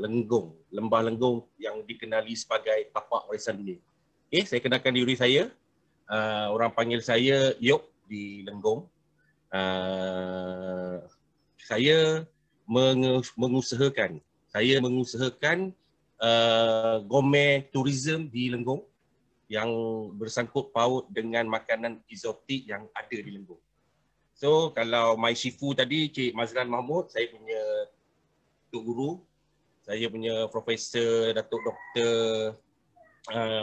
Lenggong, Lembah Lenggong yang dikenali sebagai tapak warisan dunia. Okey, saya kenalkan diri saya. Orang panggil saya Yop di Lenggong. Saya mengusahakan gourmet tourism di Lenggong yang bersangkut paut dengan makanan eksotik yang ada di Lenggong. So kalau my Shifu tadi Cik Mazlan Mahmud, saya punya tok guru, saya punya Profesor Datuk Dr.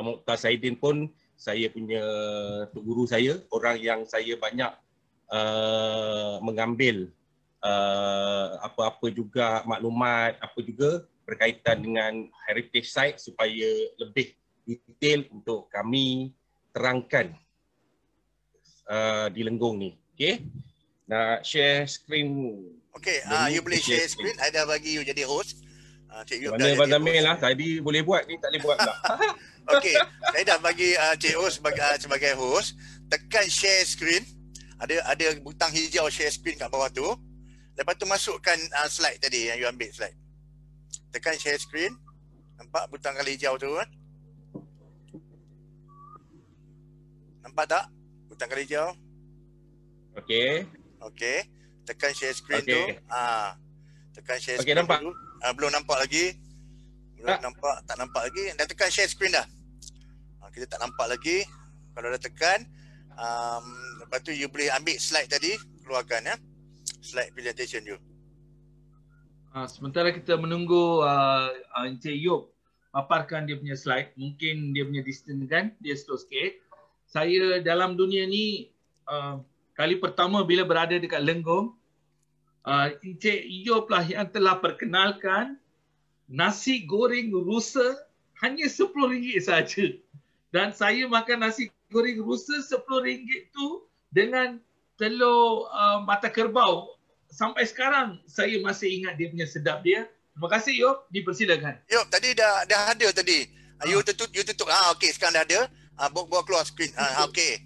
Mokhtar Saidin pun saya punya tok guru saya, orang yang saya banyak mengambil apa-apa juga maklumat, apa juga berkaitan dengan heritage site supaya lebih detail untuk kami terangkan di Lenggong ni. Okey. Nak share screen. Okey, you boleh share screen. I dah bagi you jadi host. Cik Yop dah jadi host. Lah tadi boleh buat ni, tak boleh buat pula. Okey, saya dah bagi Cik Yop sebagai host. Tekan share screen. Ada butang hijau share screen kat bawah tu. Lepas tu masukkan slide tadi yang you ambil slide. Tekan share screen. Nampak butang kali hijau tu kan? Nampak tak? Butang kali hijau. Okey. Okey. Tekan share screen tu. Tekan share screen nampak? Tu. Belum nampak lagi. Tak nampak lagi. Dah tekan share screen dah. Kita tak nampak lagi. Kalau dah tekan, lepas tu you boleh ambil slide tadi, keluarkan ya. Slide presentation you. Sementara kita menunggu Encik Yop paparkan dia punya slide, mungkin dia punya distance kan, dia slow sikit. Saya dalam dunia ni kali pertama bila berada dekat Lenggong, Encik Yop lah yang telah perkenalkan nasi goreng rusa hanya RM10 saja. Dan saya makan nasi goreng rusa RM10 tu dengan telur mata kerbau. Sampai sekarang saya masih ingat dia punya sedap dia. Terima kasih Yop, dipersilakan. Yop, tadi dah ada tadi. You tutup. Okey, sekarang dah ada. Bawa keluar skrin. Okey.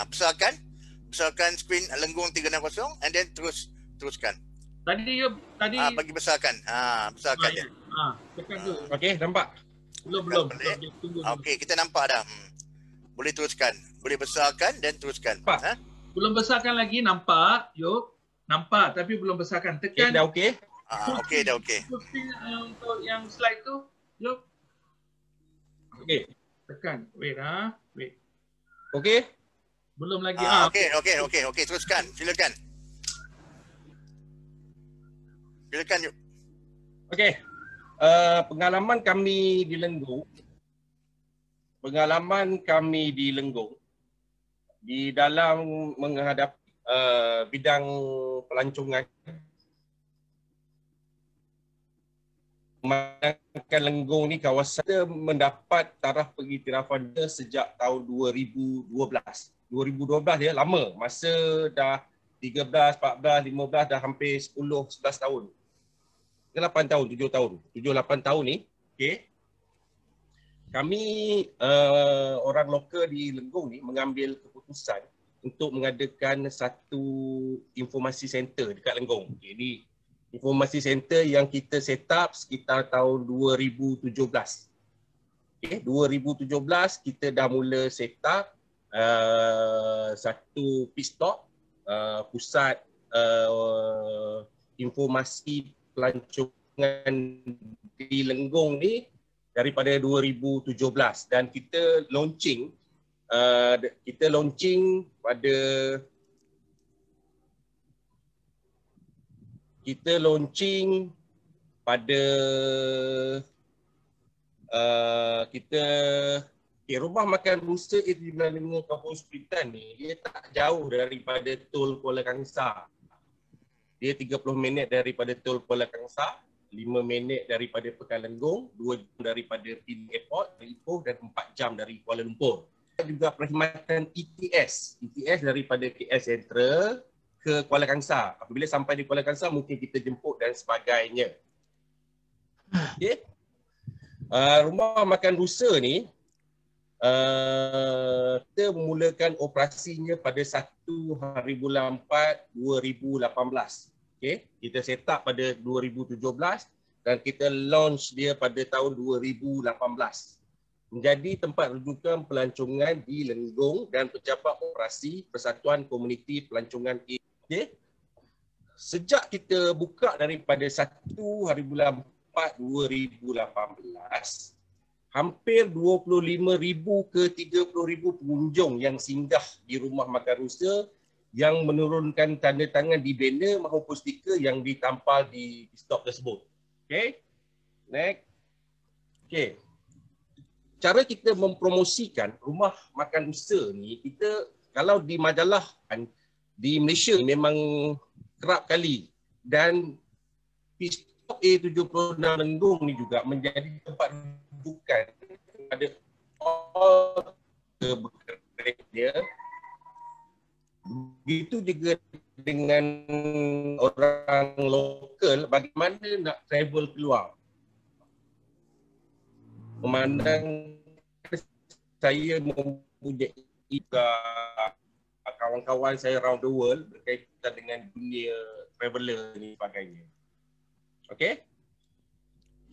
Besarkan skrin Lenggong 360 and then teruskan. Tadi bagi besarkan. Besarkan je. Tekan tu. Okey, nampak? Belum. Okey, kita nampak dah. Boleh teruskan. Boleh besarkan dan teruskan. Belum besarkan lagi, nampak, Yop. Nampak tapi belum besarkan. Tekan. Dah okey? Okey, dah okey. Untuk yang slide tu, Yop. Okey. Tekan. Wait. Okey? Belum lagi. Okey, teruskan. Silakan, Yop. Okey. Pengalaman kami di Lenggong di dalam menghadapi bidang pelancongan memandangkan Lenggong ni kawasan mendapat taraf pengiktirafan dia sejak tahun 2012. 2012 dia lama, masa dah 13, 14, 15 dah hampir 10, 11 tahun. 8 tahun, 7 tahun. 7-8 tahun ni, okey. Kami orang lokal di Lenggong ni mengambil keputusan untuk mengadakan satu informasi center dekat Lenggong. Ini informasi center yang kita set up sekitar tahun 2017. Okay, 2017 kita dah mula set up satu pit stop, pusat informasi pelancongan di Lenggong ni daripada 2017 dan kita launching pada rumah makan rusa A395 Kampung Sultan ni dia tak jauh daripada Tol Kuala Kangsar. Dia 30 minit daripada Tol Kuala Kangsar, 5 minit daripada Pekan Lenggong, 2 jam daripada Penang Airport, Ipoh dan 4 jam dari Kuala Lumpur. Juga perkhidmatan ETS daripada KL Central ke Kuala Kangsar. Apabila sampai di Kuala Kangsar mungkin kita jemput dan sebagainya. Okay. Rumah makan rusa ni kita memulakan operasinya pada 1 hari bulan 4 2018. Okay. Kita set up pada 2017 dan kita launch dia pada tahun 2018. Menjadi tempat rujukan pelancongan di Lenggong dan pejabat operasi Persatuan Komuniti Pelancongan okay. Sejak kita buka daripada 1 hari bulan 4 2018, hampir 25,000 ke 30,000 pengunjung yang singgah di rumah makan rusa yang menurunkan tanda tangan di banner maupun stiker yang ditampal di stop tersebut. Okay. Next. Okay. Cara kita mempromosikan rumah makan rusa ni, kita kalau di majalah di Malaysia memang kerap kali, dan Pitstop A76 Lenggong ni juga menjadi tempat rujukan kepada all bekerja. Begitu juga dengan orang lokal, bagaimana nak travel keluar. Memandang saya mempunyai kawan-kawan saya around the world berkaitan dengan dunia traveller ni sebagainya. Okey?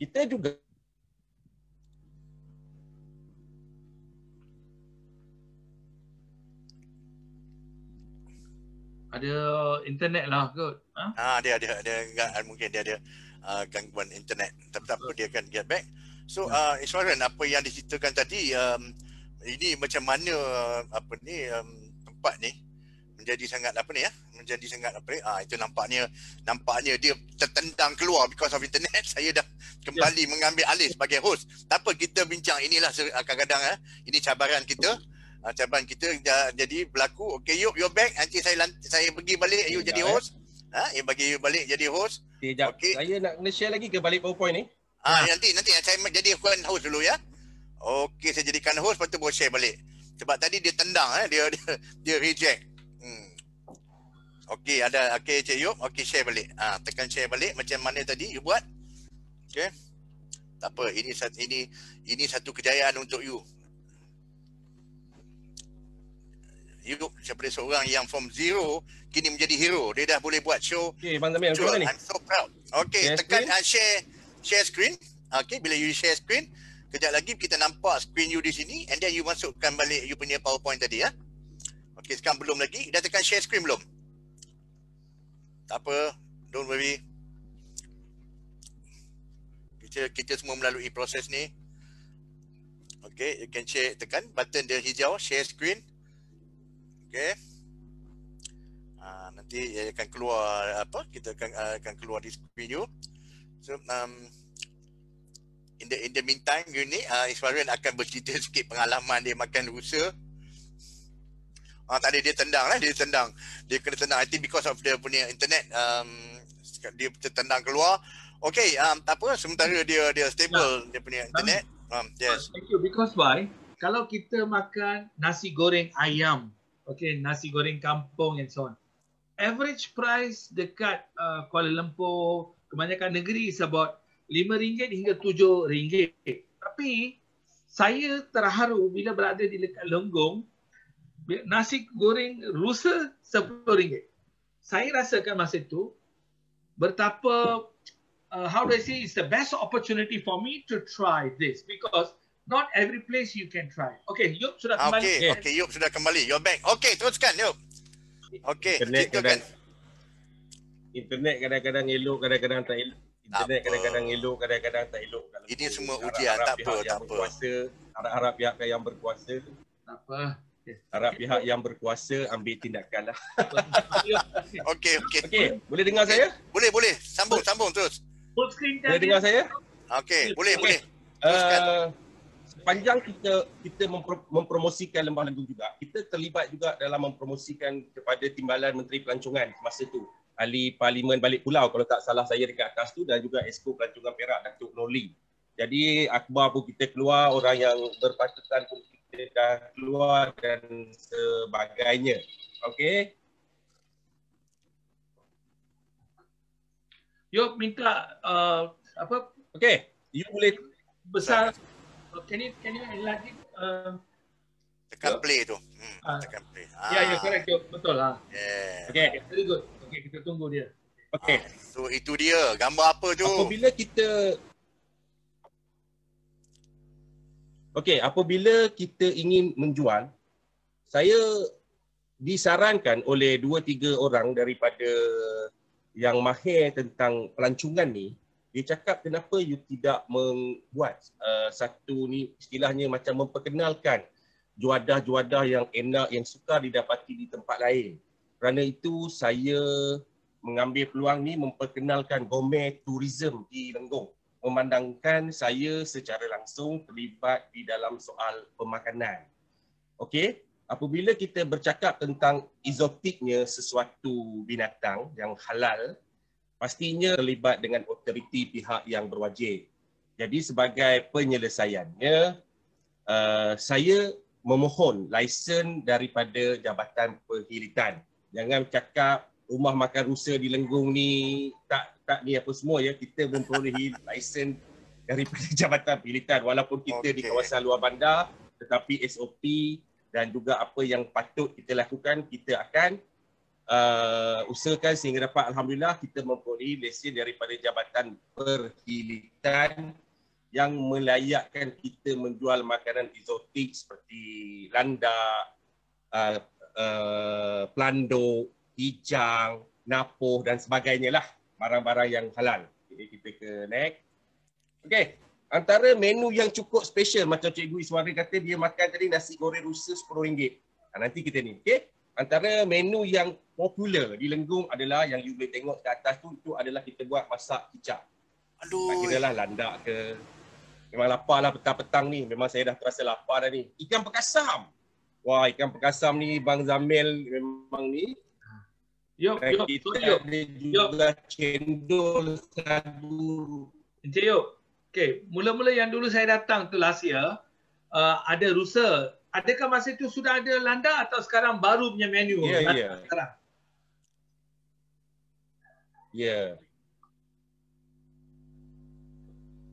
Kita juga ada internet lah kot. Dia mungkin dia ada gangguan internet, tapi tak apa, dia akan get back. So Iswaran, apa yang diceritakan tadi, ini macam mana tempat ni menjadi sangat itu nampaknya dia tertendang keluar because of internet. Saya dah kembali mengambil alih sebagai host. Tak apa, kita bincang, inilah kadang-kadang ini cabaran kita. Cabaran kita jadi berlaku. Okay, Yop, you're back. Nanti saya pergi balik, you jadi host. You bagi you balik jadi host. Okay. Saya nak kena share lagi ke balik PowerPoint ni? Nanti saya jadikan host dulu ya. Okey, saya jadikan host, lepas tu baru share balik. Sebab tadi dia tendang, dia reject. Okey, Cik Yop. Okey, share balik. Tekan share balik macam mana tadi you buat. Okey. Tak apa, ini satu kejayaan untuk you. You daripada seorang yang from zero kini menjadi hero. Dia dah boleh buat show. Okey, Bang Zamir, macam mana ni? I'm so proud. Okey, tekan share screen. Okey, bila you share screen, kejap lagi kita nampak screen you di sini, and then you masukkan balik you punya PowerPoint tadi ya. Okey, sekarang belum lagi. Dah tekan share screen belum? Tak apa, don't worry. Kita semua melalui proses ni. Okey, you can share, tekan button dia hijau, share screen. Okey. Nanti ia akan keluar kita akan keluar di screen you. So in the meantime, Iswaran akan bercerita sikit pengalaman dia makan rusa. Tadi dia tendang. Dia kena tendang. I think because of dia punya internet, dia tertendang keluar. Okay, tak apa. Sementara dia stable dia punya internet. Yes. Thank you. Because why? Kalau kita makan nasi goreng ayam, okay, nasi goreng kampung and so on, average price dekat Kuala Lumpur, kebanyakan negeri is about RM5 hingga RM7. Tapi saya terharu bila berada di dekat Lenggong, nasi goreng rusa RM10. Saya rasakan masa itu betapa how do I say, it's the best opportunity for me to try this because not every place you can try. Okay, Yop sudah kembali. Okay, Yop sudah kembali. You're back. Okay, teruskan Yop. Okay, internet kadang-kadang elok, kadang-kadang tak elok. Internet kadang-kadang elok, kadang-kadang tak elok. Ini semua ujian, tak apa. Harap pihak yang berkuasa. Tak apa. Harap pihak yang berkuasa ambil tindakan lah. Okey. Boleh dengar saya? Boleh. Sambung terus. Full screen boleh dengar saya? Okey, boleh. Sepanjang kita mempromosikan Lembah Lenggong juga, kita terlibat juga dalam mempromosikan kepada Timbalan Menteri Pelancongan masa tu. Ahli Parlimen Balik Pulau kalau tak salah saya dekat atas tu, dan juga Esko Pelancongan Perak Datuk Noli. Jadi akhbar pun kita keluar, orang yang berpatutan pun kita dah keluar dan sebagainya. Okey. Yop minta Okey, you boleh besar. Can you enlarge it? Tekan play tu. Tekan play. Ya, correct. Betul lah. Yeah. Okay, very good. Okay, kita tunggu dia. Okey. So itu dia. Gambar apa tu? Apabila kita ingin menjual, saya disarankan oleh 2-3 orang daripada yang mahir tentang pelancongan ni, dia cakap kenapa you tidak membuat satu ni istilahnya macam memperkenalkan juadah-juadah yang enak yang sukar didapati di tempat lain. Kerana itu saya mengambil peluang ni memperkenalkan gourmet tourism di Lenggong. Memandangkan saya secara langsung terlibat di dalam soal pemakanan. Okey, apabila kita bercakap tentang eksotiknya sesuatu binatang yang halal, pastinya terlibat dengan otoriti pihak yang berwajib. Jadi sebagai penyelesaiannya, saya memohon lesen daripada Jabatan Perkhidmatan. Jangan cakap rumah makan rusa di Lenggong ni tak ni apa semua ya, kita memperolehi lesen daripada Jabatan Perkhidmatan walaupun kita di kawasan luar bandar, tetapi SOP dan juga apa yang patut kita lakukan, kita akan usahakan sehingga dapat alhamdulillah kita memperolehi lesen daripada Jabatan Perkhidmatan yang melayakkan kita menjual makanan eksotik seperti landak, pelanduk, hijang, napuh dan sebagainya lah, barang-barang yang halal. Jadi kita ke next. Okey, antara menu yang cukup special macam Cikgu Iswarin kata dia makan tadi nasi goreng rusa RM10. Nanti kita ni, okey. Antara menu yang popular di Lenggong adalah yang you boleh tengok ke atas tu, itu adalah kita buat masak kicap. Aduh. Kira lah landak ke. Memang lapar lah petang-petang ni. Memang saya dah terasa lapar dah ni. Ikan perkasam. Wah, ikan perkasam ni Bang Zamil memang ni. Kita ada juga cendol sagu. Encik Yop, okay, mula-mula yang dulu saya datang tu last year, ada rusa. Adakah masa itu sudah ada landak atau sekarang baru punya menu? Ya. Sekarang. Ya.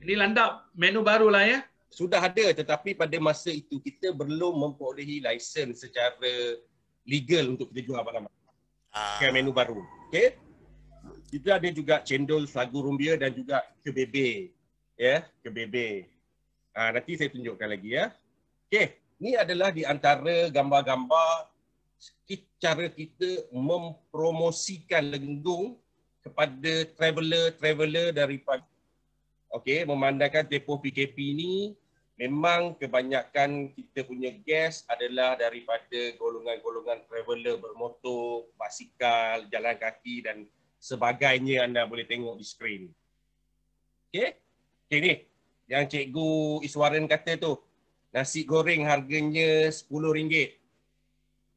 Ini landak menu baru lah ya? Sudah ada, tetapi pada masa itu kita belum memperolehi lesen secara legal untuk kita jual barang. Menu baru. Okey. Kita ada juga cendol sagu rumbia dan juga kebebe. Ya, kebebe. Nanti saya tunjukkan lagi ya. Okey, ni adalah di antara gambar-gambar cara kita mempromosikan Lenggong kepada traveller daripada memandangkan tempoh PKP ni memang kebanyakan kita punya guest adalah daripada golongan-golongan traveller bermotor, basikal, jalan kaki dan sebagainya anda boleh tengok di skrin. Okey ni yang Cikgu Iswaran kata tu, nasi goreng harganya RM10.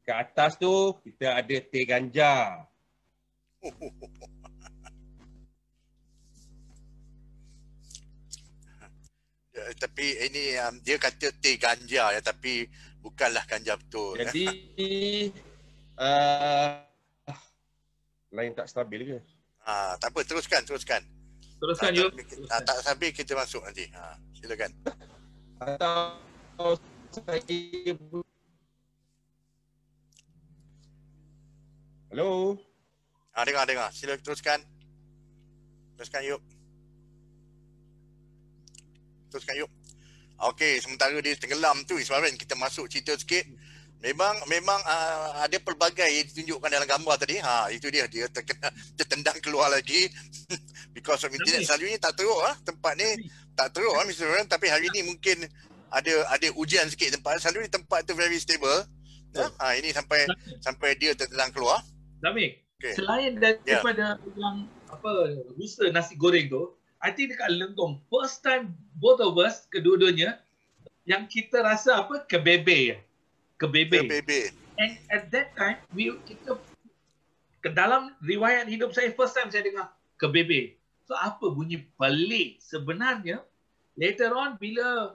Ke atas tu kita ada teh ganja. Tapi ini dia kata teh ganja ya, tapi bukanlah ganja betul. Jadi lain tak stabil ke? Tak apa, teruskan. Teruskan Yop. Tak stabil kita masuk nanti. Silakan. Atau saya Hello. Dengar. Silakan teruskan. Teruskan Yop. Okey, sementara dia tenggelam tu Iswaran, kita masuk cerita sikit. Memang ada pelbagai yang ditunjukkan dalam gambar tadi. Itu dia tertendang keluar lagi because of internet. Selalunya tak teruk tempat ni tak teruk Mr. Iswaran, tapi hari ni mungkin ada ujian sikit tempat. Selalunya tempat tu very stable. Ini sampai dia tertendang keluar. Zamik, selain daripada yang rusa nasi goreng tu, I think dekat Lenggong, first time both of us, kedua-duanya, yang kita rasa kebebe. And at that time, kita ke dalam riwayat hidup saya, first time saya dengar kebebe. So apa bunyi pelik sebenarnya? Later on, bila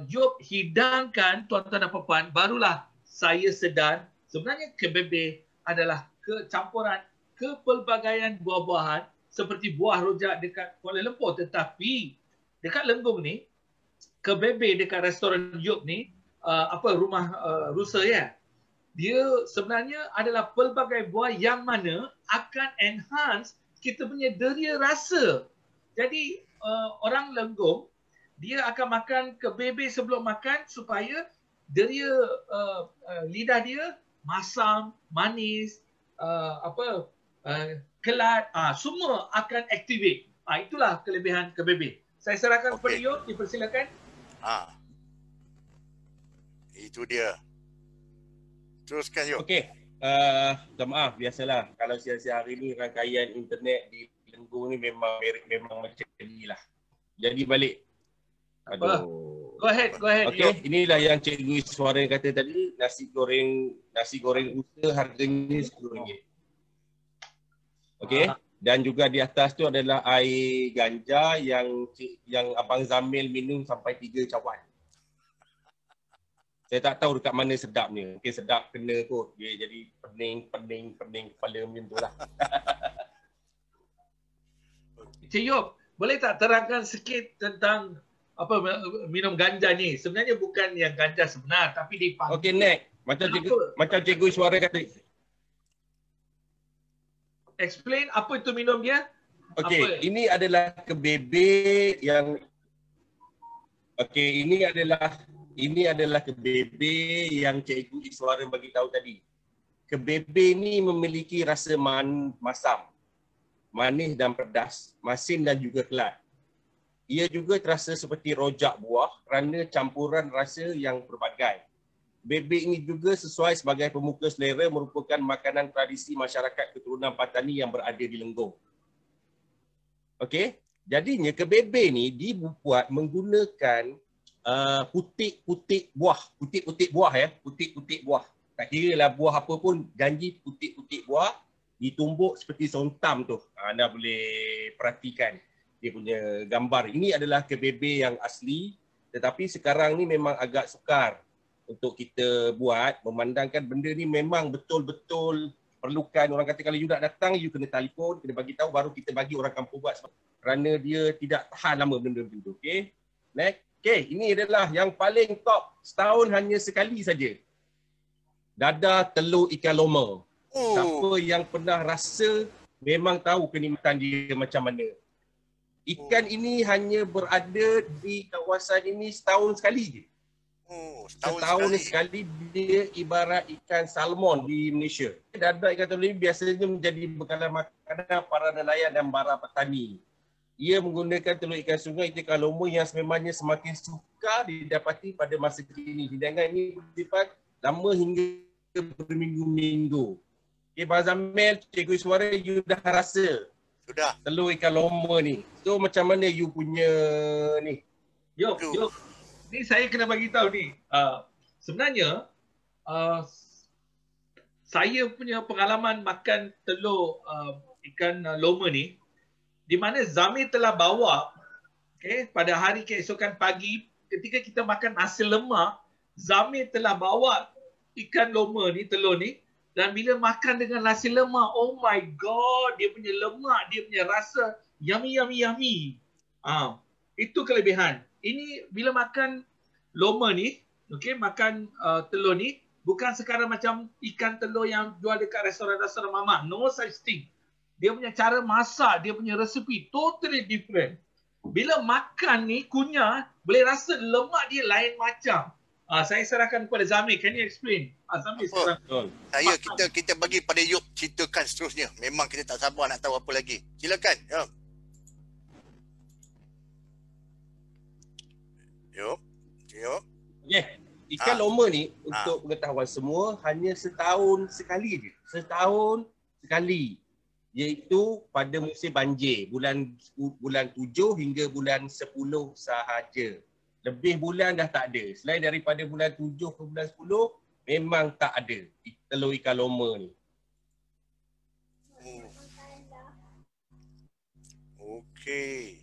Yop hidangkan tuan-tuan dan puan-puan, barulah saya sedar sebenarnya kebebe adalah kecampuran kepelbagaian buah-buahan seperti buah rojak dekat Kuala Lumpur, tetapi dekat Lenggong ni kebebe dekat restoran Yop ni rumah rusa ya, dia sebenarnya adalah pelbagai buah yang mana akan enhance kita punya deria rasa. Jadi orang Lenggong dia akan makan kebebe sebelum makan supaya deria lidah dia masam, manis, kelat, semua akan activate. Itulah kelebihan kebebe. Saya serahkan kepada Yop, dipersilakan. Itu dia. Teruskan Yop. Okey. Minta maaf, biasalah. Kalau siang-siang hari ni rangkaian internet di Lenggong ni memang macam ni lah. Jadi balik. Aduh. Go ahead. Okey, inilah yang Cikgu Iswara kata tadi, nasi goreng usa harganya RM10. Okey. Dan juga di atas tu adalah air ganja yang Abang Zamil minum sampai 3 cawan. Saya tak tahu dekat mana sedapnya. Mungkin sedap kena kot. Dia jadi pening kepala macam tu lah. Cik Yop, boleh tak terangkan sikit tentang apa minum ganja ni? Sebenarnya bukan yang ganja sebenar, tapi dipanggil. Okey, next. Macam Cikgu Iswara kata. Explain apa itu minum dia? Okey, ini adalah kebebe yang ini adalah kebebe yang Cikgu Iswara bagi tahu tadi. Kebebe ni memiliki rasa masam, manis dan pedas, masin dan juga kelat. Ia juga terasa seperti rojak buah kerana campuran rasa yang berbagai. Bebek ini juga sesuai sebagai pemuka selera, merupakan makanan tradisi masyarakat keturunan Patani yang berada di Lenggong. Okey, jadinya kebebe ni dibuat menggunakan putik-putik buah. Putik-putik buah. Tak kira lah buah apa pun, janji putik-putik buah ditumbuk seperti sontam tu. Anda boleh perhatikan dia punya gambar. Ini adalah kebebe yang asli, tetapi sekarang ni memang agak sukar untuk kita buat, memandangkan benda ni memang betul-betul perlukan. Orang kata kalau you nak datang, you kena telefon, kena bagi tahu, baru kita bagi orang kampung buat, kerana dia tidak tahan lama benda macam tu. Okey. Next. Okey, ini adalah yang paling top. Setahun hanya sekali saja. Dadah telur ikan loma. Siapa yang pernah rasa memang tahu kenikmatan dia macam mana. Ikan ini hanya berada di kawasan ini setahun sekali je. Setahun sekali dia ibarat ikan salmon di Malaysia. Dadah ikan telur ini biasanya menjadi bekalan makanan para nelayan dan para petani. Ia menggunakan telur ikan sungai ikan loma yang sememangnya semakin sukar didapati pada masa kini. Hidangan ini bersifat lama hingga berminggu-minggu. Okay, Bang Zamil, Cikgu Iswara, you dah rasa sudah telur ikan loma ni. So macam mana you punya ni? Yop. Ni saya kena bagi tahu ni. Sebenarnya saya punya pengalaman makan telur ikan loma ni, di mana Zamil telah bawa pada hari keesokan pagi ketika kita makan nasi lemak, Zamil telah bawa ikan loma ni, telur ni, dan bila makan dengan nasi lemak, oh my god, dia punya lemak, dia punya rasa yummy. Itu kelebihan. Ini bila makan loma ni, makan telur ni, bukan sekarang macam ikan telur yang jual dekat restoran-restoran mamak. No such thing. Dia punya cara masak, dia punya resepi totally different. Bila makan ni, kunyah, boleh rasa lemak dia lain macam. Saya serahkan kepada Zamil. Can you explain? Zamil sekarang. Kita bagi pada Yop ceritakan seterusnya. Memang kita tak sabar nak tahu apa lagi. Silakan. Yop. Okay. Ikan loma ni, untuk pengetahuan semua, hanya setahun sekali je. Setahun sekali. Iaitu pada musim banjir. Bulan 7 hingga bulan 10 sahaja. Lebih bulan dah tak ada. Selain daripada bulan 7 ke bulan 10, memang tak ada telur ikan loma ni. Okey.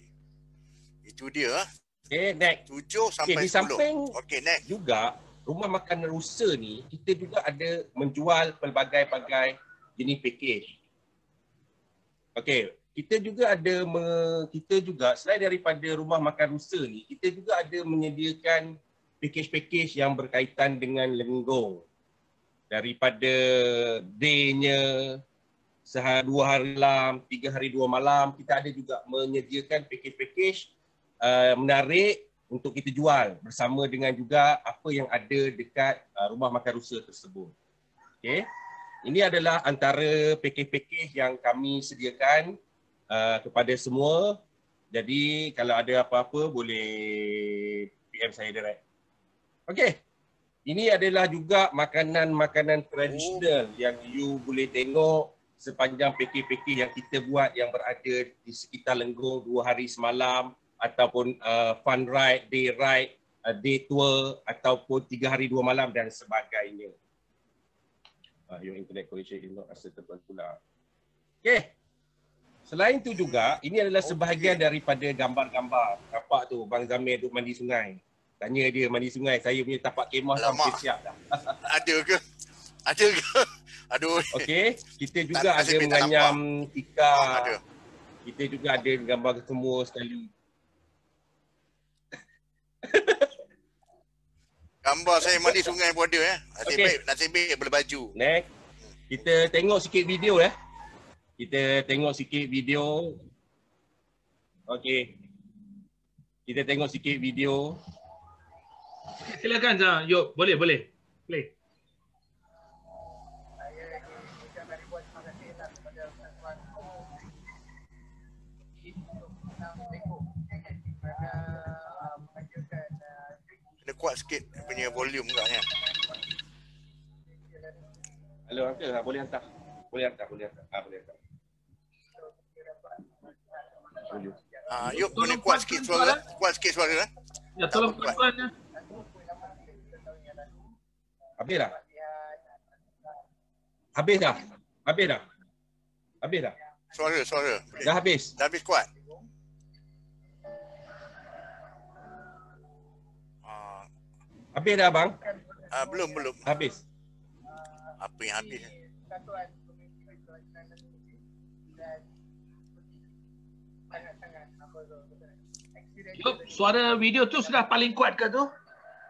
Itu dia. Okay, next. 7 sampai 10. Di samping next. juga, rumah makan rusa ni, kita juga ada menjual pelbagai-bagai jenis pakej. Okey, kita juga selain daripada rumah makan rusa ni, kita juga ada menyediakan pakej-pakej yang berkaitan dengan Lenggong. Daripada day-nya sehari 2 hari malam, 3 hari 2 malam. Kita ada juga menyediakan package-package menarik untuk kita jual bersama dengan juga apa yang ada dekat rumah makan rusa tersebut. Okey. Ini adalah antara package-package yang kami sediakan kepada semua. Jadi kalau ada apa-apa boleh PM saya direct. Okey. Ini adalah juga makanan-makanan tradisional yang you boleh tengok sepanjang package-package yang kita buat yang berada di sekitar Lenggong 2 hari semalam ataupun fun ride, day tour ataupun 3 hari 2 malam dan sebagainya. Your internet connection is not acceptable pula. Okey. Selain tu juga, ini adalah sebahagian daripada gambar-gambar. Nampak tu Bang Zamir duduk mandi sungai. Tanya dia mandi sungai, saya punya tapak kemah sampai siap dah. Ada ke? Ada ke? Aduh. Okey, kita juga ada menganyam tikar. Kita juga ada gambar semua sekali. Gambar saya mandi sungai pun ada Nasib baik berbaju. Next. Kita tengok sikit video Kita tengok sikit video. Okey. Kita tengok sikit video. Silakan Zah. Yuk, boleh. Play. Kena kuat sikit punya volume agaknya. Halo, Uncle, boleh hantar. Boleh hantar. Boleh hantar. Yuk, boleh kuat sikit suara. Ya, tolong kuatkan. Habis dah. Suara. Dah habis. Dah habis kuat. Habis dah bang? Belum. Habis. Apa yang habis? Yuk, suara video tu sudah paling kuat ke tu?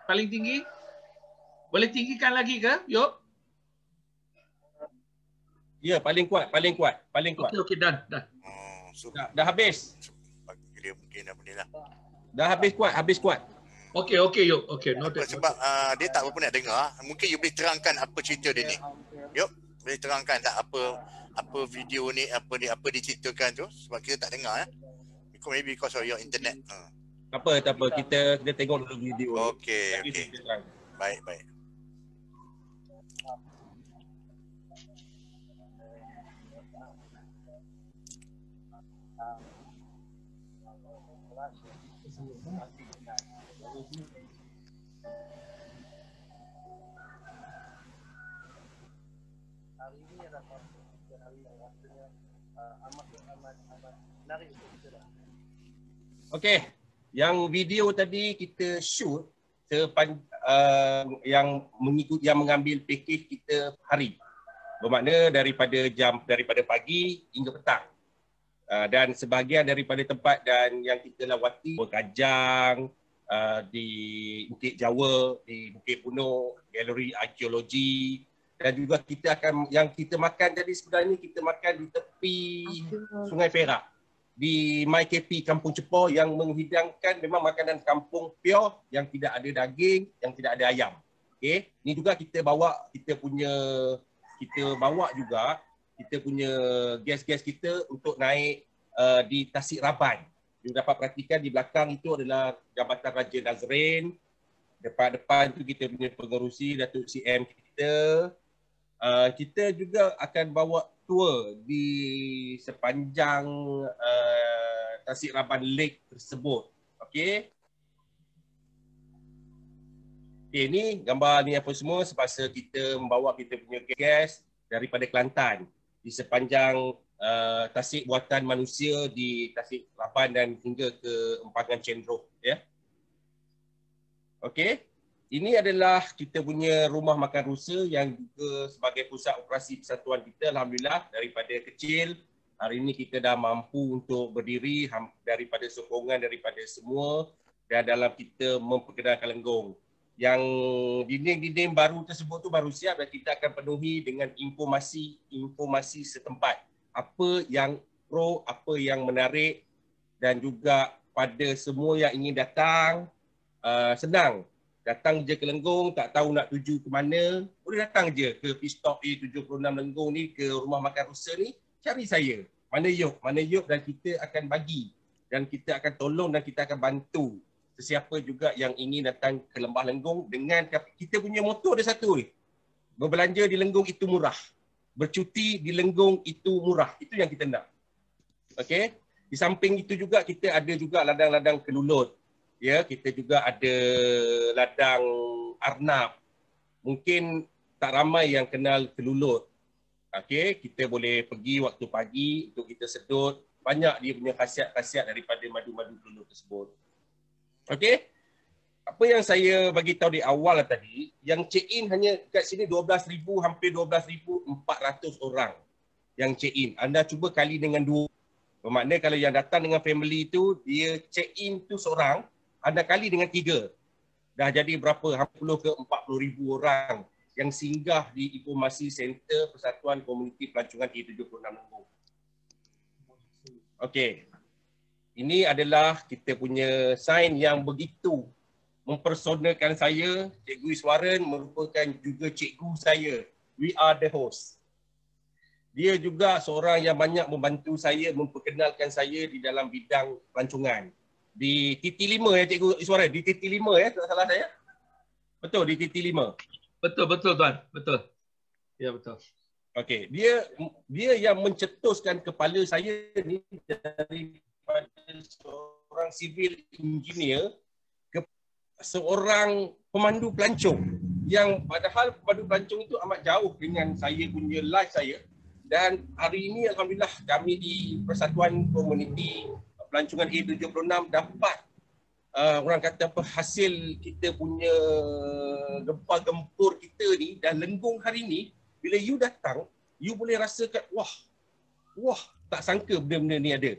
Paling tinggi? Boleh tinggikan lagi ke? Yuk. Ya, paling kuat. Okey, dah. Dah habis. Dia mungkin dah boleh lah. Dah habis kuat. Okey, yuk. Okey, noted. Sebab dia tak berapa nak dengar. Mungkin you boleh terangkan apa cerita dia ni. Yuk, boleh terangkan tak apa video ni, apa diceritakan tu, sebab kita tak dengar maybe because of your internet. Tak apa. Kita tengok dulu video. Okey. Baik. Hari ini adalah hari yang rasanya amat menarik untuk kita. Okey, yang video tadi kita shoot yang mengambil package kita hari. Bermakna daripada pagi hingga petang. Dan sebahagian daripada tempat dan yang kita lawati Kajang, di Bukit Jawa, di Bukit Puno, galeri arkeologi, dan juga yang kita makan tadi sebenarnya kita makan di tepi Sungai Perak di MyKP Kampung Cepor yang menghidangkan memang makanan kampung pure yang tidak ada daging, yang tidak ada ayam. Okey, ni juga kita bawa juga kita punya guest kita untuk naik di Tasik Raban. You dapat perhatikan di belakang itu adalah Jabatan Raja Nazrin. Depan-depan tu kita punya pengerusi Datuk CM kita. Kita juga akan bawa tour di sepanjang Tasik Raban Lake tersebut. Okey. Okay, ni gambar ni apa semua semasa kita membawa kita punya guest daripada Kelantan di sepanjang tasik buatan manusia di Tasik Raban dan hingga ke Empangan Cendroh, ya. Okey. Ini adalah kita punya rumah makan rusa yang juga sebagai pusat operasi persatuan kita. Alhamdulillah daripada kecil hari ini kita dah mampu untuk berdiri daripada sokongan daripada semua dan dalam kita memperkenalkan Lenggong. Yang dinding-dinding baru tersebut tu baru siap dan kita akan penuhi dengan informasi setempat. Apa yang pro, apa yang menarik, dan juga pada semua yang ingin datang, senang. Datang je ke Lenggong, tak tahu nak tuju ke mana, boleh datang je ke Pitstop A76 Lenggong ni, ke Rumah Makan Rusa ni, cari saya. Mana Yop, dan kita akan bagi. Dan kita akan tolong dan kita akan bantu sesiapa juga yang ingin datang ke Lembah Lenggong dengan kita punya motor ada satu ni. Berbelanja di Lenggong itu murah. Bercuti di Lenggong itu murah. Itu yang kita nak. Okey. Di samping itu juga kita ada juga ladang-ladang kelulut. Ya, kita juga ada ladang arnab. Mungkin tak ramai yang kenal kelulut. Okey, kita boleh pergi waktu pagi untuk kita sedut. Banyak dia punya khasiat-khasiat daripada madu-madu kelulut tersebut. Okey. Apa yang saya bagi tahu di awal tadi, yang check-in hanya kat sini 12,000, hampir 12,400 orang yang check-in. Anda cuba kali dengan 2. Bermakna kalau yang datang dengan family tu, dia check-in tu seorang, anda kali dengan 3. Dah jadi berapa? 20 ke 40,000 orang yang singgah di Informasi Center Persatuan Komuniti Pelancongan A76 Lenggong. Okey. Ini adalah kita punya sign yang begitu mempersonalkan saya. Cikgu Iswaran merupakan juga cikgu saya. We are the host. Dia juga seorang yang banyak membantu saya, memperkenalkan saya di dalam bidang pelancongan. Di TT5 ya Cikgu Iswaran, di TT5 ya, tak salah saya? Betul, di TT5. Betul Tuan, betul. Ya betul. Okey, dia yang mencetuskan kepala saya ni daripada seorang civil engineer ke seorang pemandu pelancong, yang padahal pemandu pelancong itu amat jauh dengan saya punya life saya. Dan hari ini alhamdulillah kami di Persatuan Komuniti Pelancongan A76 dapat orang kata apa, hasil kita punya gempa gempur kita ni. Dan Lenggong hari ni bila you datang, you boleh rasakan wah tak sangka benda-benda ni ada.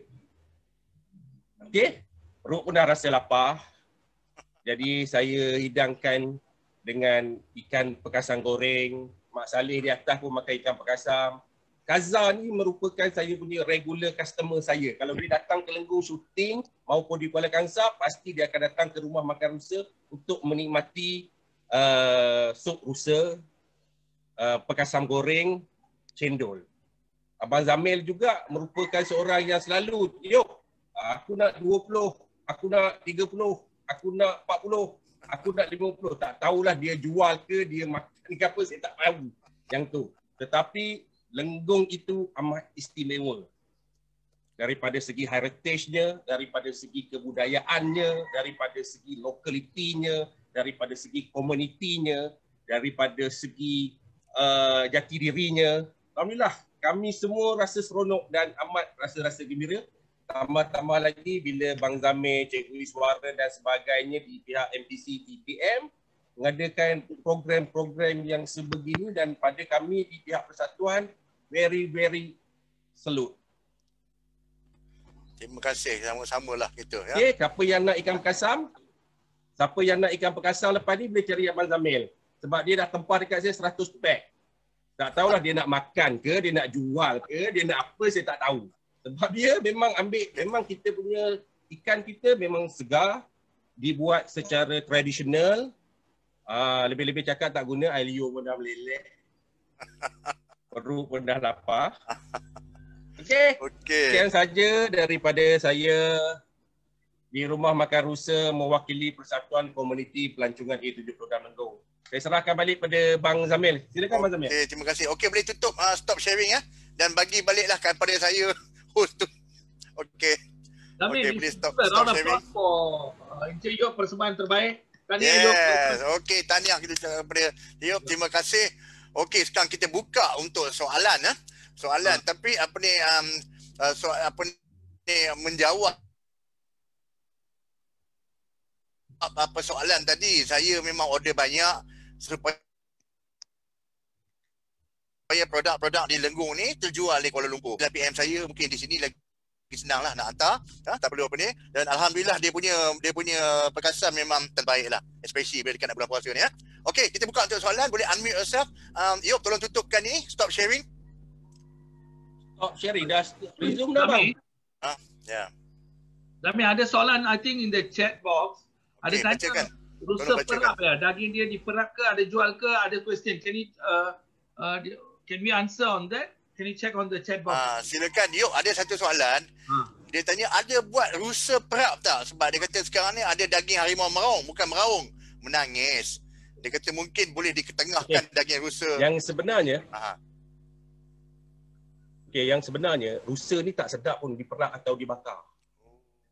Okey, perut pun dah rasa lapar. Jadi saya hidangkan dengan ikan perkasam goreng. Mak Saleh di atas pun makan ikan perkasam. Kaza ni merupakan saya punya regular customer saya. Kalau dia datang ke Lenggong syuting maupun di Kuala Kangsar, pasti dia akan datang ke Rumah Makan Rusa untuk menikmati sup rusa, perkasam goreng, cendol. Abang Zamil juga merupakan seorang yang selalu, aku nak 20, aku nak 30, aku nak 40, aku nak 50. Tak tahulah dia jual ke, dia makan ke apa, saya tak tahu yang tu. Tetapi Lenggong itu amat istimewa. Daripada segi heritage-nya, daripada segi kebudayaannya, daripada segi lokalitinya, daripada segi komunitinya, daripada segi jati dirinya. Alhamdulillah, kami semua rasa seronok dan amat rasa gembira. Tambah-tambah lagi bila Bang Zamir, Cikgu Iswaran dan sebagainya di pihak MPC TPM mengadakan program-program yang sebegini, dan pada kami di pihak persatuan very salute. Terima kasih, sama-sama lah gitu ya. Okey, siapa yang nak ikan perkasam? Siapa yang nak ikan perkasam lepas ni boleh cari Abang Zamil. Sebab dia dah tempah dekat saya 100 pack. Tak tahulah dia nak makan ke, dia nak jual ke, dia nak apa, saya tak tahu. Sebab dia memang memang kita punya ikan kita memang segar, dibuat secara tradisional. Lebih-lebih cakap tak guna air liur pun dah meleleh. Perut pun dah lapar. Okey. Sekian saja daripada saya di Rumah Makan Rusa mewakili Persatuan Komuniti Pelancongan A76 Lenggong. Saya serahkan balik pada Bang Zamil. Silakan Bang Zamil. Terima kasih. Okey, boleh tutup stop sharing ya, dan bagi baliklah kepada saya host tu. Okey. Zamil, boleh stop sharing. Encik Yop, persembahan terbaik. Tahniah Yop. Okey, tahniah kita kepada Yop. Terima kasih. Okey, sekarang kita buka untuk soalan soalan. Tapi menjawab apa soalan tadi, saya memang order banyak supaya produk-produk di Lenggong ni terjual di Kuala Lumpur. Dan PM saya mungkin di sini lagi senang lah nak hantar, tak perlu apa ni. Dan alhamdulillah dia punya perkasan memang terbaik lah, especially bila dekat nak bulan puasa ni ya. Okey, kita buka untuk soalan. Boleh unmute yourself. Yop, tolong tutupkan ni, stop sharing. Stop sharing dah resume dah bang. Ya. Zami, ada soalan I think in the chat box. Ada Okey, tanya bacakan. rusa Tolong bacakan. perap ya, daging dia diperap ke, ada jual ke, ada question. Can we answer on that? Can you check on the chat box? Silakan. Yop, ada satu soalan. Dia tanya ada buat rusa perap tak? Sebab dia kata sekarang ni ada daging harimau meraung, bukan meraung, menangis. Dia kata mungkin boleh diketengahkan daging rusa. Yang sebenarnya yang sebenarnya rusa ni tak sedap pun diperap atau dibakar.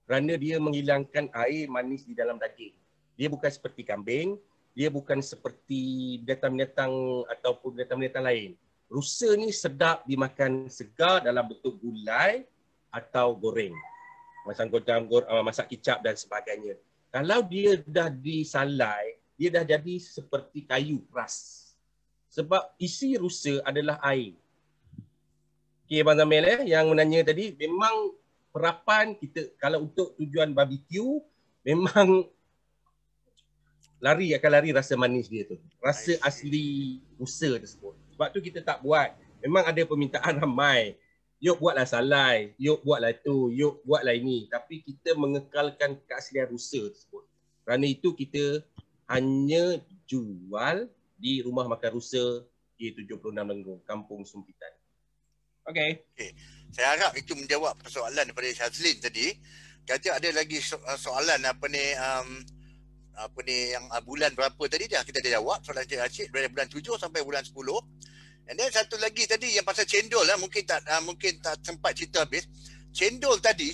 Kerana dia menghilangkan air manis di dalam daging. Dia bukan seperti kambing, dia bukan seperti binatang-binatang ataupun binatang-binatang lain. Rusa ni sedap dimakan segar dalam bentuk gulai atau goreng. Macam masak kicap dan sebagainya. Kalau dia dah disalai, dia dah jadi seperti kayu keras. Sebab isi rusa adalah air. Okey Abang Zamil yang menanya tadi, memang perapan kita kalau untuk tujuan barbecue memang akan lari rasa manis dia tu. Rasa asli rusa tersebut. Sebab tu kita tak buat. Memang ada permintaan ramai. Yuk buatlah salai, yuk buatlah tu, yuk buatlah ini. Tapi kita mengekalkan keaslian rusa tersebut. Kerana itu kita hanya jual di rumah makan rusa G76 Lenggong, Kampung Sumpitan. Okey. Saya harap itu menjawab persoalan daripada Syazlin tadi. Kata ada lagi soalan yang bulan berapa tadi dah kita dah jawab soalan Cik Rashid dari bulan 7 sampai bulan 10. And then satu lagi tadi yang pasal cendol lah, mungkin tak sempat cerita habis. Cendol tadi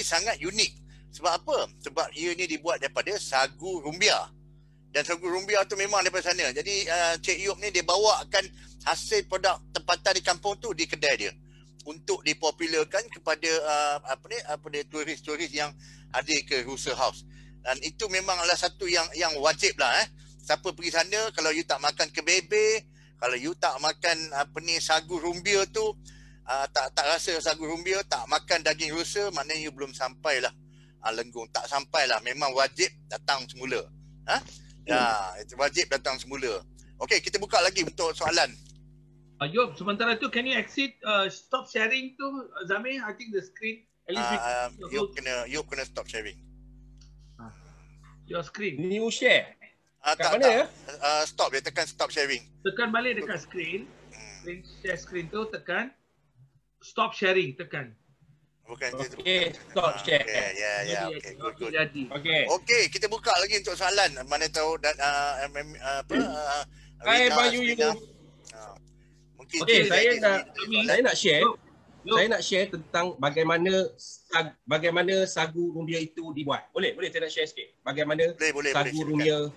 sangat unik. Sebab apa? Sebab ia ni dibuat daripada sagu rumbia. Dan sagu rumbia tu memang daripada sana. Jadi Cik Yop ni dia bawakan hasil produk tempatan di kampung tu di kedai dia untuk dipopularkan kepada turis-turis yang ada ke Rusa House. Dan itu memang adalah satu yang wajib lah. Siapa pergi sana, kalau you tak makan kebebe, kalau you tak makan sagu rumbia tu, tak rasa sagu rumbia, tak makan daging rusa, maknanya you belum sampai lah Lenggong. Tak sampai lah, memang wajib datang semula. Ya, itu wajib datang semula. Okey, kita buka lagi untuk soalan. Yop, sementara tu can you exit stop sharing tu Zami? I think the screen at least you kena stop sharing. Your screen. New share. Kat mana ya? Stop, dia tekan stop sharing. Tekan balik dekat screen. Share screen tu tekan stop sharing, tekan. Bukan itu. Okey, stop share. Ya, okey, good. Okey, kita buka lagi untuk soalan. Mana tahu Hai Bayu you. Mungkin saya nak share. Saya nak share tentang bagaimana sagu rumbia itu dibuat. Boleh saya nak share sikit. Bagaimana sagu rumbia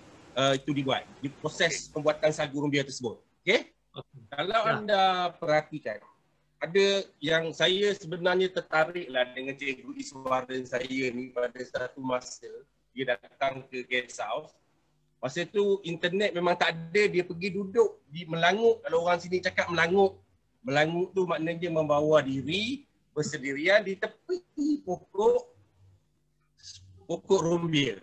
itu dibuat. Proses pembuatan sagu rumbia tersebut. Okey? Kalau anda perhatikan, ada yang saya sebenarnya tertariklah dengan Cikgu Iswaran saya ni pada satu masa dia datang ke guest house. Masa tu internet memang tak ada, dia pergi duduk di Melanguk. Kalau orang sini cakap Melanguk, Melanguk tu maknanya membawa diri bersendirian di tepi pokok rumbia.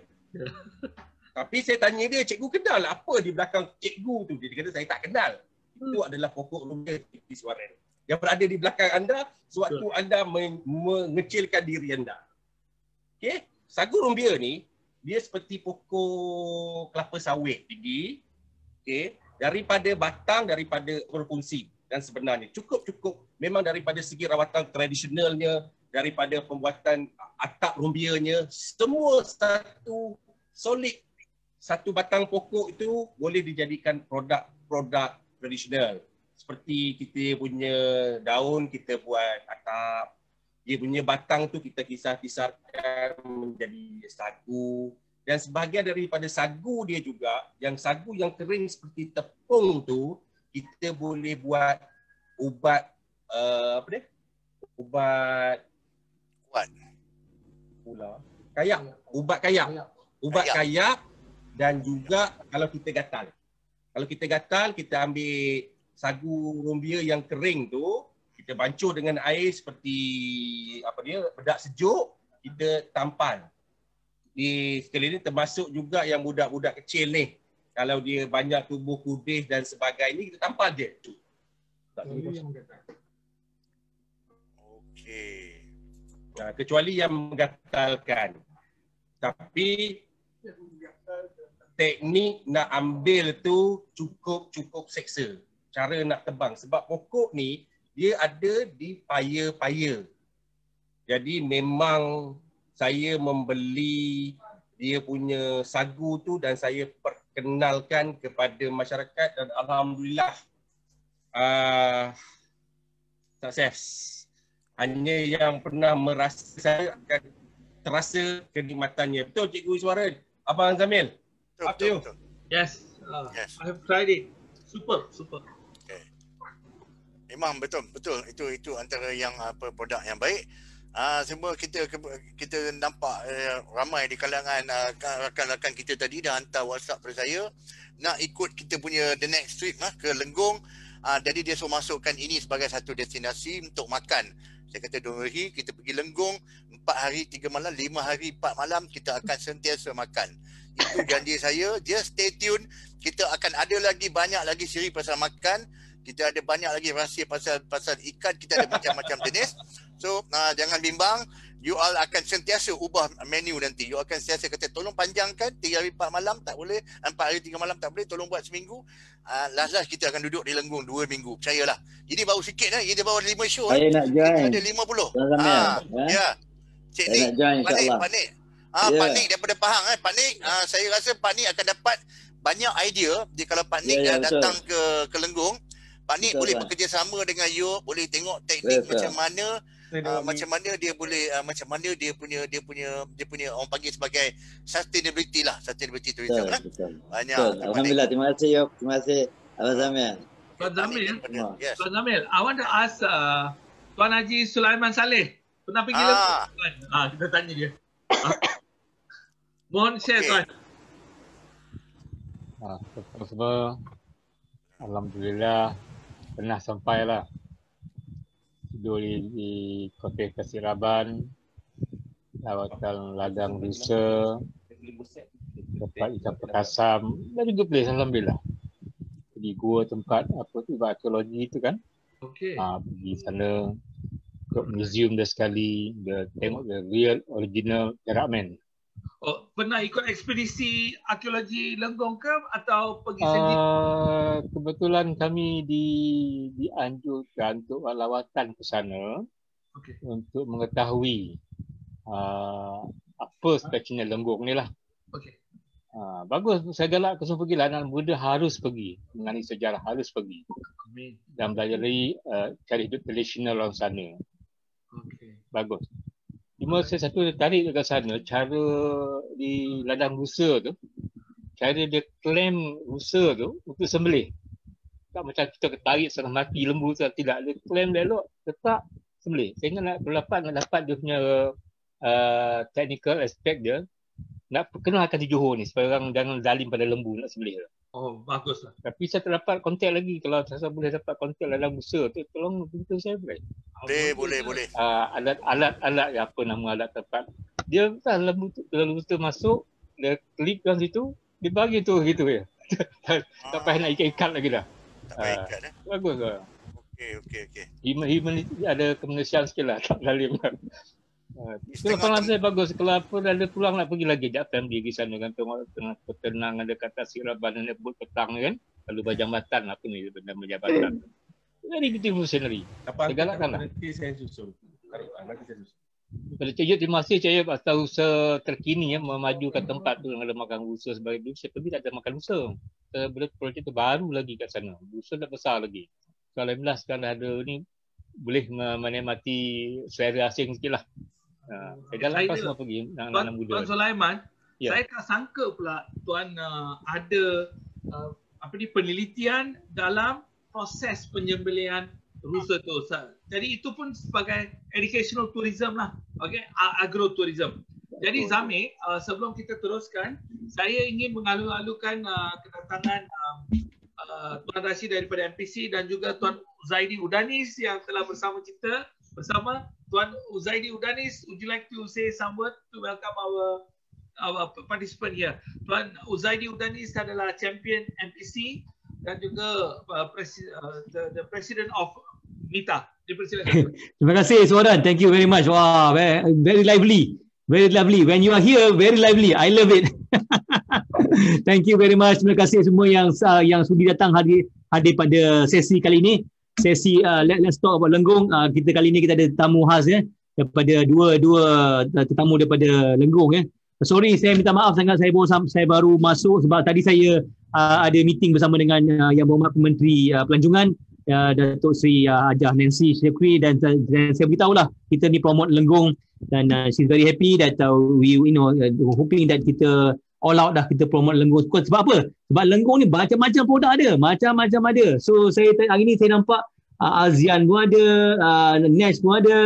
Tapi saya tanya dia, cikgu kenal apa di belakang cikgu tu? Dia kata saya tak kenal. Itu adalah pokok rumbia di Suaran yang berada di belakang anda sewaktu anda mengecilkan diri anda. Okey, sagu rumbia ni dia seperti pokok kelapa sawit tinggi. Okey, daripada batang, daripada berfungsi. Dan sebenarnya cukup memang daripada segi rawatan tradisionalnya, daripada pembuatan atap rumbianya, semua satu solid. Satu batang pokok itu boleh dijadikan produk tradisional. Seperti kita punya daun, kita buat atap. Dia punya batang tu kita kisar-kisarkan menjadi sagu. Dan sebahagian daripada sagu dia juga, yang sagu yang kering seperti tepung tu, kita boleh buat ubat ubat kayak dan juga kalau kita gatal. Kalau kita gatal, kita ambil sagu rumbia yang kering tu, Kita bancuh dengan air seperti bedak sejuk, kita tampan. Di sekali ini termasuk juga yang budak-budak kecil ni. Kalau dia banyak tubuh kudis dan sebagainya, kita tampan je. Okey. Kecuali yang menggatalkan. Tapi teknik nak ambil tu cukup seksa. Cara nak tebang. Sebab pokok ni dia ada di paya-paya. Jadi memang saya membeli dia punya sagu tu dan saya perkenalkan kepada masyarakat dan alhamdulillah sukses. Hanya yang pernah merasa saya akan terasa kenikmatannya. Betul Cikgu Iswaran? Abang Zamil? Betul. Yes. Yes. I have tried it. Super. Okay. Memang betul. Itu antara yang produk yang baik. Semua kita nampak ramai di kalangan rakan-rakan kita tadi dah hantar WhatsApp pada saya nak ikut kita punya the next trip ke Lenggong. Jadi dia suruh masukkan ini sebagai satu destinasi untuk makan. Saya kata don't worry, kita pergi Lenggong 4 hari 3 malam, 5 hari 4 malam kita akan sentiasa makan. Itu janji saya. Just stay tune. Kita akan ada lagi banyak lagi siri pasal makan. Kita ada banyak lagi rahsia pasal ikan. Kita ada macam-macam jenis. So jangan bimbang. You all akan sentiasa ubah menu nanti. You akan sentiasa kata tolong panjangkan 3 hari 4 malam tak boleh. 4 hari 3 malam tak boleh. Tolong buat seminggu. Last kita akan duduk di Lenggong 2 minggu. Percayalah. Ini baru sikit ini dia baru 5 show. Saya nak join. Kita ada 50. Ya. Cik Nik. Pak Nik. Pak Nik daripada Pahang Pak Nik, saya rasa Pak Nik akan dapat banyak idea. Dia kalau Pak Nik datang ke Lenggong, Pak Nik boleh bekerjasama dengan you, boleh tengok teknik macam mana dia boleh macam mana dia punya orang panggil sebagai sustainability tourism lah. Banyak. Alhamdulillah, terima kasih Yop. Terima kasih Abang Zamil. Tuan Zamil, Yes. Tuan Zamil, I want to ask Tuan Haji Sulaiman Saleh. Pernah pergi Lenggong? Kita tanya dia. Mohon share Tuan. Semua alhamdulillah pernah sampailah. Tidur di Kota Kasiraban, lawatan ladang Rusa, tempat ikan perkasam dan juga place alhamdulillah. Di gua tempat arkeologi itu kan. Okey. Pergi sana ke museum dah sekali, dia tengok the real original Perak Man. Pernah ikut ekspedisi arkeologi Lenggong ke atau pergi sendiri? Kebetulan kami dianjurkan untuk lawatan ke sana untuk mengetahui apa spesialnya Lenggong ni lah. Okey. Bagus, saya galak kesemua pergilah, anak muda harus pergi mengenai sejarah, harus pergi dan belajar cara hidup tradisional orang sana. Bagus. Cuma saya satu tertarik dekat sana, cara di ladang rusa tu, cara dia claim rusa tu untuk sembelih. Tak macam kita tarik setengah mati lembu tu, tidak. Dia claim dia elok, tetap sembelih. Saya ingat nak dapat dia punya technical aspect dia, nak perkenalkan di Johor ni supaya orang jangan zalim pada lembu nak sembelih. Baguslah. Tapi saya tak dapat kontak lagi. Kalau saya boleh dapat kontak ladang rusa tu, tolong beritahu saya boleh. Boleh. Alat apa nama alat tempat. Dia lembu tu masuk, dia klikkan situ, dia bagi tu gitu ya. Tak payah nak ikat lagi dah. Tak payah ikat Bagus lah. Okey. Human ada kemanusiaan sikit lah, tak zalim lah. Itu pengalaman saya bagus. Kalau apa ada peluang nak pergi lagi, ajak family pergi sana kan, tengok tengah peternang ada kat Kasiraban dan buat petang kan, lalu Bajambatan apa ni benda jabatan. Very beautiful scenery. Saya galakkan lah. Nanti saya susun. Pada Cik Yud, terima kasih Cik Yud atas usaha terkini memajukan tempat tu dengan ada makan rusa sebagai dulu. Saya pergi tak ada makan rusa. Projek tu baru lagi kat sana. Rusa dah besar lagi. So alhamdulillah sekarang ada ni boleh menikmati selera asing sikit lah. Saya galakkan semua pergi anak muda. Tuan Sulaiman, saya tak sangka pula Tuan ada penelitian dalam proses penyembelihan rusa tu. Jadi itu pun sebagai educational tourism lah. Okey, agrotourism. Jadi Zamil, sebelum kita teruskan, saya ingin mengalu-alukan kedatangan Tuan Rashid daripada MPC dan juga Tuan Uzaidi Udanis yang telah bersama kita. Bersama Tuan Uzaidi Udanis, would you like to say some word to welcome our participant here? Tuan Uzaidi Udanis adalah champion MPC dan juga the president of MITA. Dipersilakan. Terima kasih Suaran. Thank you very much. Wow, very lively. Very lovely. When you are here, very lively. I love it. Thank you very much. Terima kasih semua yang sudi datang hadir pada sesi kali ini. Sesi Let's Talk About Lenggong. Kita kali ini kita ada tamu khas daripada dua tetamu daripada Lenggong Sorry, saya minta maaf sangat saya baru masuk sebab tadi saya ada meeting bersama dengan Yang Berhormat Menteri Pelancongan Datuk Seri Hajah Nancy Shekwi dan saya beritahulah kita ni promote Lenggong dan she's very happy that we hoping that kita all out dah kita promote Lenggong. Sebab apa? Sebab Lenggong ni macam-macam produk ada, macam-macam ada. So saya hari ni saya nampak Azian pun ada, Nash pun ada,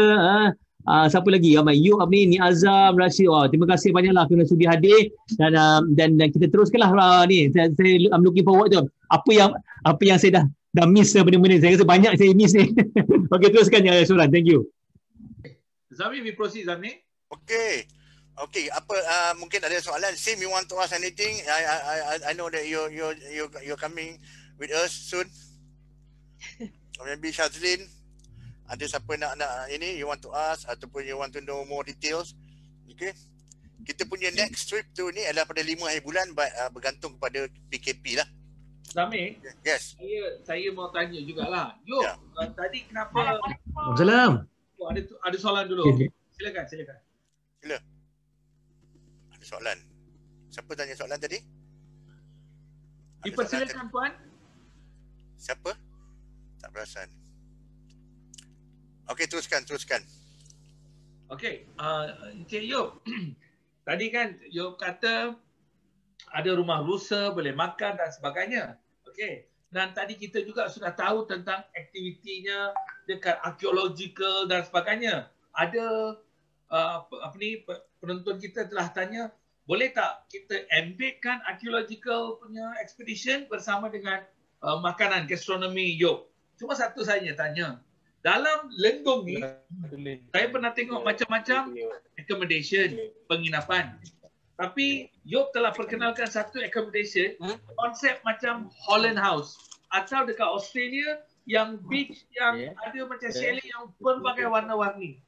siapa lagi? Yuk ni Azam, Rashid. Terima kasih banyaklah kerana sudi hadir dan kita teruskanlah ni. I'm looking forward to apa yang saya dah miss benda-benda. Saya rasa banyak saya miss ni. Okey, teruskan Suran. Thank you. Zami, we proceed Zami. Okay. Okay, mungkin ada soalan. Sim, you want to ask anything? I know that you're coming with us soon. Or maybe Shazlin, ada siapa nak ini you want to ask ataupun you want to know more details. Okay. Kita punya next trip tu ni adalah pada 5 hari bulan bergantung kepada PKP lah. Zami, yes. Saya mau tanya jugalah. Tadi kenapa? Salam. Ada soalan dulu. Okay. Silakan. Sila. Ada soalan. Siapa tanya soalan tadi? Dipersilakan Puan. Siapa? Tak perasan. Okey, teruskan. Okey, Encik Yop. Tadi kan Yop kata ada rumah rusa, boleh makan dan sebagainya. Okey. Dan tadi kita juga sudah tahu tentang aktivitinya dekat archaeological dan sebagainya. Ada penonton kita telah tanya, boleh tak kita embedkan archaeological punya expedition bersama dengan makanan gastronomi Yop? Cuma satu saja tanya. Dalam Lenggong ni, saya pernah tengok macam-macam accommodation, penginapan. Tapi Yop telah perkenalkan satu accommodation, konsep macam Holland House. Atau dekat Australia, yang beach yang ada macam chalet yang berbagai warna-warni.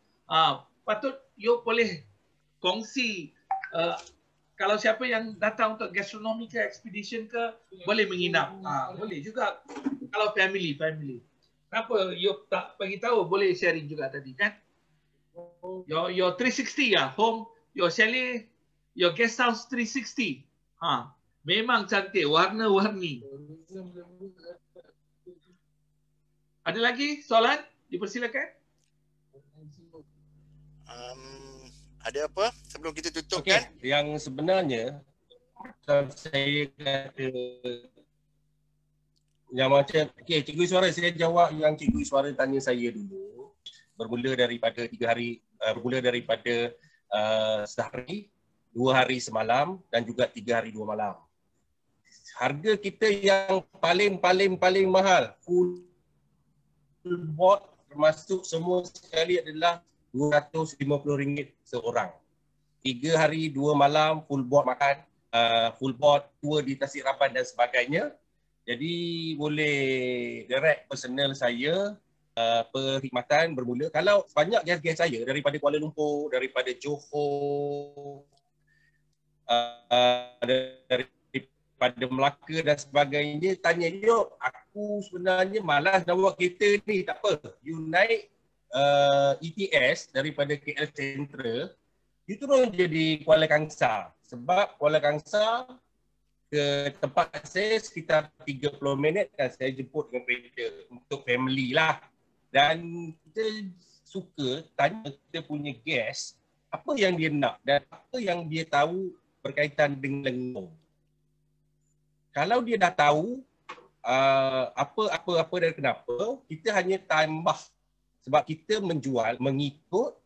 Patut Yop boleh kongsi kalau siapa yang datang untuk gastronomical expedition ke, boleh menginap. Boleh juga kalau family. Kenapa Yop tak bagi tahu? Boleh sharing juga tadi kan? Your 360 home, your chalet, your guest house 360. Memang cantik, warna-warni. Ada lagi soalan? Dipersilakan. Ada apa sebelum kita tutup kan? kan? Yang sebenarnya saya kata yang macam, Cikgu Iswara, saya jawab yang Cikgu Iswara tanya saya dulu. Bermula daripada 3 hari, bermula daripada sehari, 2 hari semalam dan juga 3 hari 2 malam. Harga kita yang paling mahal, full board termasuk semua sekali adalah RM250 seorang. 3 hari 2 malam, full board makan, full board tour di Tasik Raban dan sebagainya. Jadi boleh direct personal saya perkhidmatan bermula. Kalau banyak guest-guest saya daripada Kuala Lumpur, daripada Johor, daripada Melaka dan sebagainya, tanya, Yop, aku sebenarnya malas nak bawa kereta ni. Tak apa, you naik ETS daripada KL Central, you turun jadi Kuala Kangsar. Sebab Kuala Kangsar ke tempat saya sekitar 30 minit dan saya jemput dengan kereta untuk family lah. Dan kita suka tanya kita punya guest apa yang dia nak dan apa yang dia tahu berkaitan dengan Lenggong. Kalau dia dah tahu apa dan kenapa, kita hanya tambah. Sebab kita menjual mengikut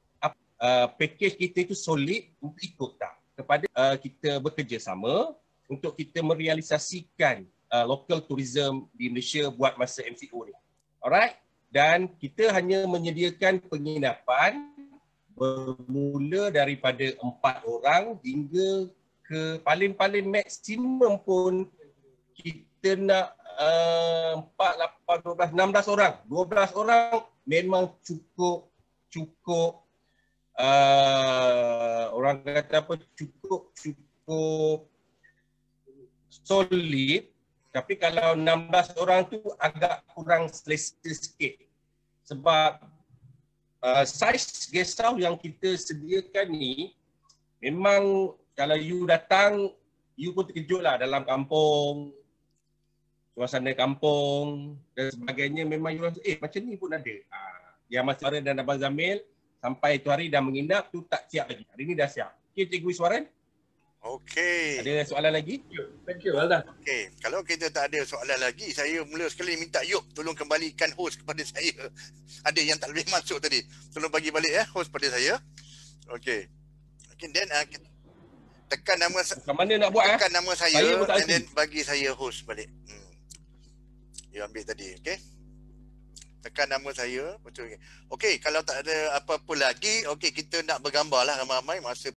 package kita itu solid untuk ikut tak. Kepada kita bekerjasama untuk kita merealisasikan local tourism di Malaysia buat masa MCO ni. Alright? dan kita hanya menyediakan penginapan bermula daripada 4 orang hingga ke paling-paling maksimum pun kita nak 4, 8, 12, 16 orang. 12 orang memang cukup orang kata apa, cukup solid. Tapi kalau 16 orang tu agak kurang selesa sikit. Sebab saiz guest house yang kita sediakan ni memang kalau you datang, you pun terkejut lah dalam kampung, suasana kampung dan sebagainya. Memang you rasa, macam ni pun ada. Yang Mas Iswaran dan Abang Zamil sampai tu hari dah menginap tu tak siap lagi. Hari ni dah siap. Okey Cikgu Iswaran? Okey. Ada soalan lagi? Thank you, well done. Okey, kalau kita tak ada soalan lagi, saya mula sekali minta Yop tolong kembalikan host kepada saya. Ada yang tak boleh masuk tadi. Tolong bagi balik host pada saya. Okey. Okay, then tekan nama Macam mana nak buat tekan nama saya pun tak and then bagi saya host balik. You ambil tadi, okey? Tekan nama saya, betul. Okey, kalau tak ada apa-apa lagi, okey kita nak bergambar lah ramai-ramai masa